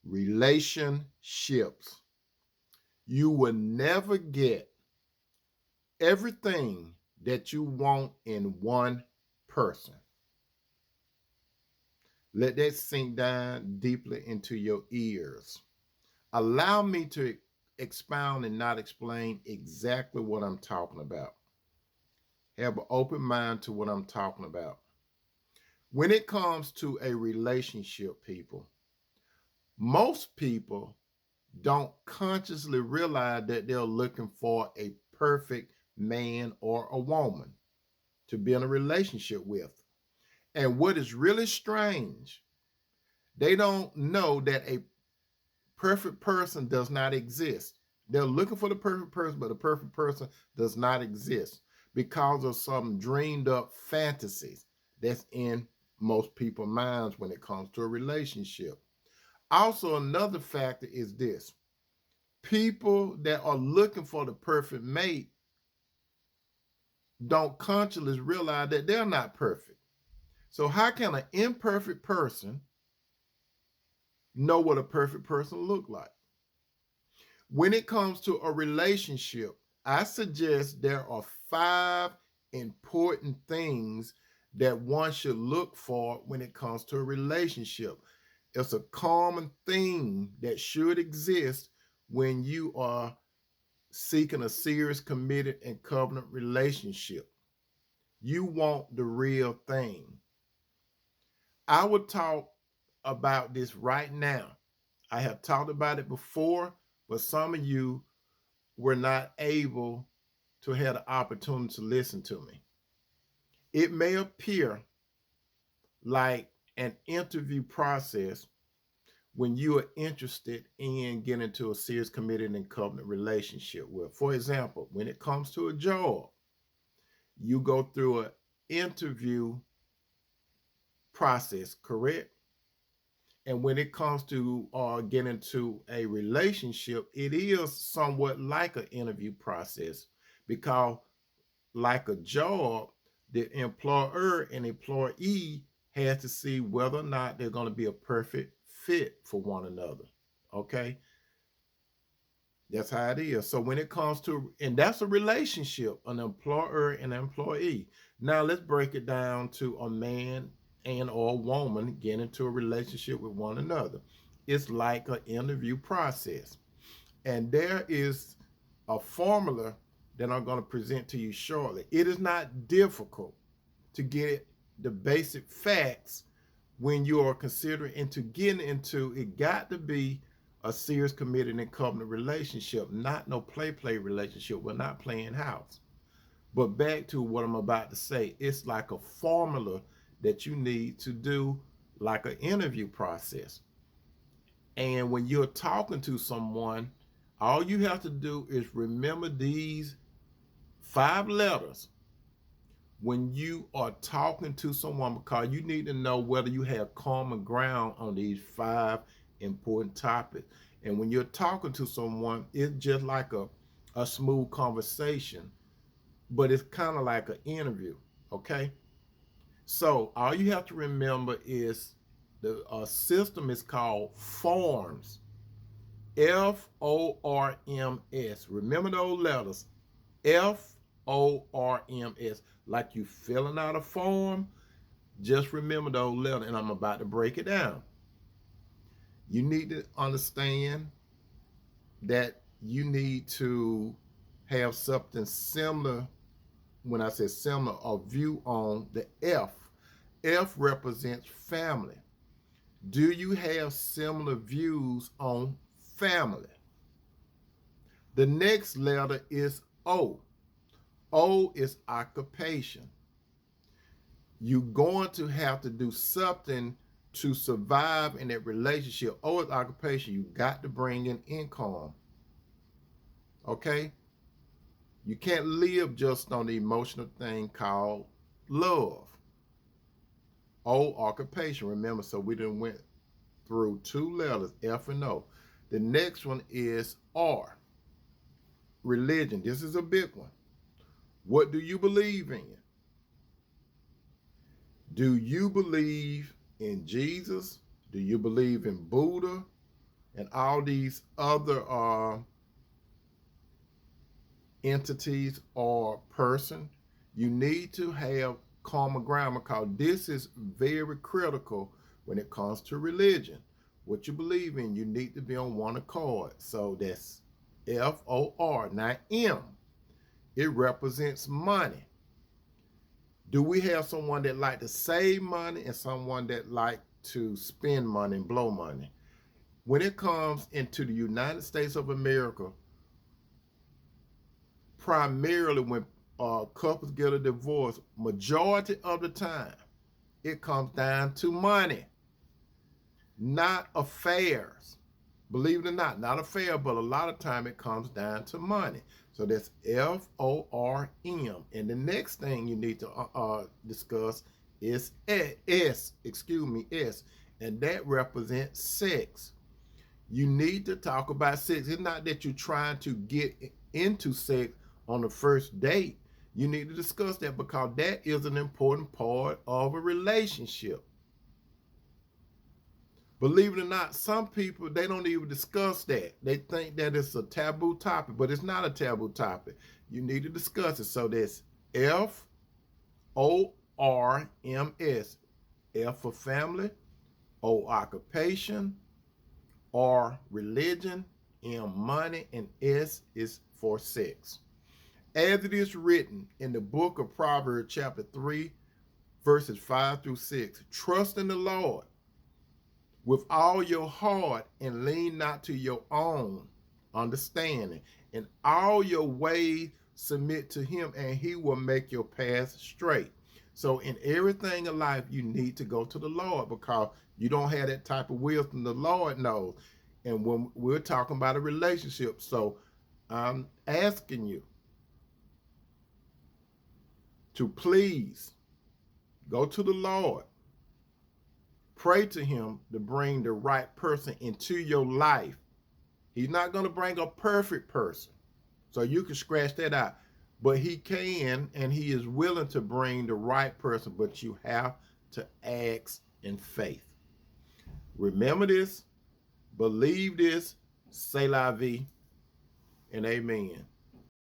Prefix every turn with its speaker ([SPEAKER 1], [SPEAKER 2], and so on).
[SPEAKER 1] relationships. You will never get everything that you want in one person. Let that sink down deeply into your ears. Allow me to expound and not explain exactly what I'm talking about. Have an open mind to what I'm talking about. When it comes to a relationship, most people don't consciously realize that they're looking for a perfect man or a woman to be in a relationship with. And what is really strange, they don't know that a perfect person does not exist. They're looking for the perfect person, but the perfect person does not exist because of some dreamed up fantasies that's in most people's minds when it comes to a relationship. Also, another factor is this: people that are looking for the perfect mate don't consciously realize that they're not perfect. So, how can an imperfect person know what a perfect person look like? When it comes to a relationship, I suggest there are 5 important things that one should look for when it comes to a relationship. It's a common thing that should exist when you are seeking a serious, committed, and covenant relationship. You want the real thing. I would talk about this right now. I have talked about it before, but some of you were not able to have the opportunity to listen to me. It may appear like an interview process when you are interested in getting into a serious, committed, and covenant relationship with. For example, when it comes to a job, you go through an interview process, correct? And when it comes to getting into a relationship, it is somewhat like an interview process because, like a job, the employer and employee has to see whether or not they're going to be a perfect fit for one another. Okay, that's how it is. So when it comes to, and that's a relationship, an employer and an employee. Now let's break it down to a man and or a woman getting into a relationship with one another. It's like an interview process. And there is a formula that I'm going to present to you shortly. It is not difficult to get the basic facts when you are considering into getting into it. Got to be a serious, committed, and covenant relationship, not no play relationship. We're not playing house. But back to what I'm about to say, it's like a formula that you need to do, like an interview process. And when you're talking to someone, all you have to do is remember these 5 letters when you are talking to someone, because you need to know whether you have common ground on these 5 important topics. And when you're talking to someone, it's just like a smooth conversation, but it's kind of like an interview. Okay. So all you have to remember is the system is called forms. FORMS. Remember those letters. FORMS. Like you filling out a form, just remember those letters, and I'm about to break it down. You need to understand that you need to have something similar. When I say similar, a view on the F. F represents family. Do you have similar views on family? The next letter is O. O is occupation. You're going to have to do something to survive in that relationship. O is occupation. You got to bring in income. Okay? You can't live just on the emotional thing called love. O, occupation. Remember, so we done went through 2 letters, F and O. The next one is R. Religion. This is a big one. What do you believe in? Do you believe in Jesus? Do you believe in Buddha? and all these other entities or person, you need to have common ground, because this is very critical when it comes to religion. What you believe in, you need to be on one accord. So that's FOR. Now M, it represents money. Do we have someone that like to save money and someone that like to spend money and blow money? When it comes into the United States of America, primarily when couples get a divorce, majority of the time, it comes down to money, not affairs. Believe it or not affair, but a lot of time it comes down to money. So that's FORM. And the next thing you need to discuss is S, and that represents sex. You need to talk about sex. It's not that you're trying to get into sex on the first date. You need to discuss that, because that is an important part of a relationship. Believe it or not, some people, they don't even discuss that. They think that it's a taboo topic, but it's not a taboo topic. You need to discuss it. So that's FORMS. F for family, O occupation, R religion, M money, and S is for sex. As it is written in the book of Proverbs chapter 3, verses 5 through 6, trust in the Lord with all your heart and lean not to your own understanding. In all your ways submit to him, and he will make your path straight. So in everything in life, you need to go to the Lord, because you don't have that type of wisdom. The Lord knows. And when we're talking about a relationship, so I'm asking you to please go to the Lord. Pray to him to bring the right person into your life. He's not going to bring a perfect person, so you can scratch that out. But he can, and he is willing to bring the right person, but you have to ask in faith. Remember this, believe this, say la vie, and amen.